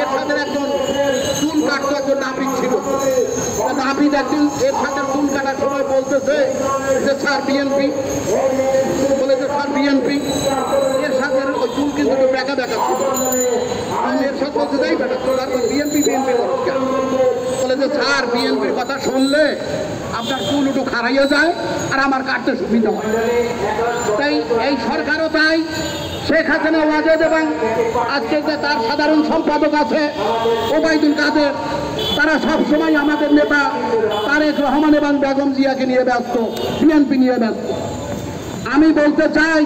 এরশাদের একজন চুল কাটতো, একজন নাপিত ছিল। নাপিত একদিন এরশাদের চুল কাটার সময় বলতেছে যে স্যার বিএনপি, বলেছে স্যার বিএনপি। এরশাদের ওই চুল কিন্তু বেঁকা বেঁকা ছিল। এরশাদ বলতে যাই বেটা তারপর বিএনপি বিএনপি বলে যে স্যার বিএনপির কথা শুনলে আপনার চুল একটু খারাইয়া যায় আর আমার কাটতে সুবিধা হয়। তাই এই সরকারও তাই, শেখ হাসিনা ওয়াজেদ এবং আজকে যে তার সাধারণ সম্পাদক আছে ওবায়দুল কাদের, তারা সবসময় আমাদের নেতা তারেক রহমান এবং বেগম জিয়াকে নিয়ে ব্যস্ত, বিএনপি নিয়ে ব্যস্ত। আমি বলতে চাই,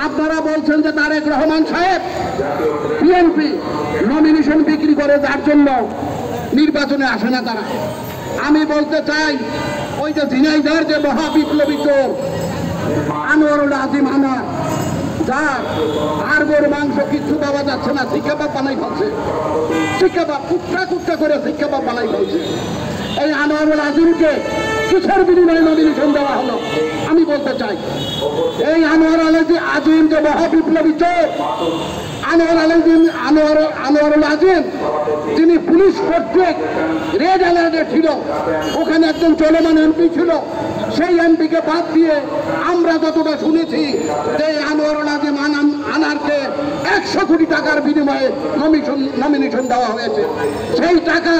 আপনারা বলছেন যে তারেক রহমান সাহেব বিএনপি নমিনেশন বিক্রি করে, যার জন্য নির্বাচনে আসে না তারা। আমি বলতে চাই, ওই যে ঝিনাইদহের যে মহাবিপ্লবী চোর আনোয়ারুল আজিম আনোয়ার, যার হাড়গোড় মাংস কিচ্ছু পাওয়া যাচ্ছে না, শিক্ষাবাব বানাই ফেলছে, শিক্ষাবাব কুট্টা কুট্টা করে শিক্ষাবাব বানাই ফেলছে। এই আনোয়ারুল আজিমকে কিসের বিনিময়ে নমিনেশন দেওয়া হলো? আমি বলতে চাই, এই আনোয়ারুল আজিম যে মহাবিপ্লবী চোর আনোয়ারুল আজিম, যিনি পুলিশ কর্তৃক রেড অ্যালার্টে ছিল, ওখানে একজন চলমান এমপি ছিল, সেই এমপিকে বাদ দিয়ে আমরা যতটা শুনেছি যে আনোয়ারুল আজিম আনারকে 100 কোটি টাকার বিনিময়ে নমিনেশন দেওয়া হয়েছে। সেই টাকা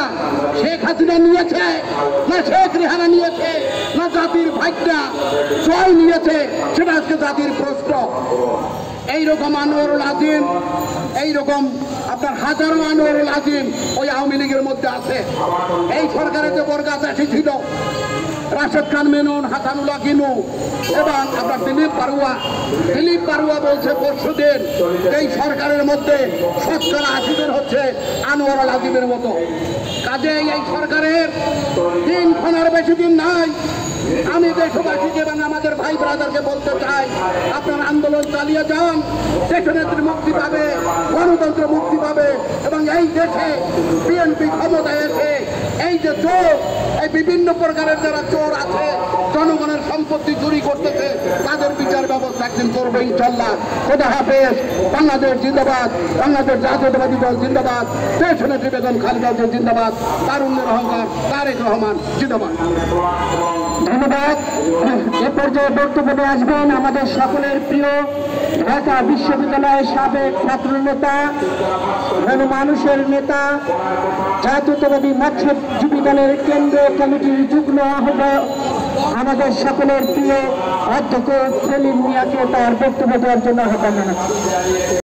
শেখ হাসিনা নিয়েছে না শেখ রেহানা নিয়েছে না জাতির ভাগ্যা জয় নিয়েছে, সেটা আজকে জাতির প্রশ্ন। এইরকম আনোয়ারুল আজিম, এইরকম আপনার হাজারো আনোয়ারুল আজিম ওই আওয়ামী লীগের মধ্যে আছে। এই সরকারের যে বর্গা চাষি ছিল, রাশেদ খান মেনন, হাসানুল্লাহ কিনু এবং আপনার দিলীপ বারুয়া বলছে পরশুদিন এই সরকারের মধ্যে 80% হচ্ছে আনোয়ারুল আজিমের মতো। কাজেই এই সরকারের দিনক্ষণ আর বেশি দিন নাই। আমি দেশবাসীকে এবং আমাদের ভাই ব্রাদারকে বলতে চাই, আপনারা আন্দোলন চালিয়ে যান, দেশনেত্রী মুক্তি পাবে, গণতন্ত্র মুক্তি পাবে এবং এই দেশে বিএনপি ক্ষমতায় এসে এই যে চোর, এই বিভিন্ন প্রকারের যারা চোর আছে, জনগণের সম্পত্তি চুরি করতেছে, তাদের বিচার ব্যবস্থা একদিন করবে ইনশাল্লাহ। খোদা হাফেজ। বাংলাদেশ জিন্দাবাদ, বাংলাদেশ জাতীয়তাবাদী দল জিন্দাবাদ, দেশনেত্রী বেগম খালেদা জিয়া জিন্দাবাদ, তারুণ্যের অহংকার তারেক রহমান জিন্দাবাদ। ধন্যবাদ। এ পর্যায়ে বক্তব্য নিয়ে আসবেন আমাদের সকলের প্রিয় ঢাকা বিশ্ববিদ্যালয়ের সাবেক ছাত্র নেতা, মানুষের নেতা, জাতীয়তাবাদী মৎস্যজীবী দলের কেন্দ্রীয় কমিটির যুগ্ম আহ্বায়ক, আমাদের সকলের প্রিয় অধ্যক্ষ সেলিম মিয়াকে তার বক্তব্য দেওয়ার জন্য আহ্বান জানাচ্ছি।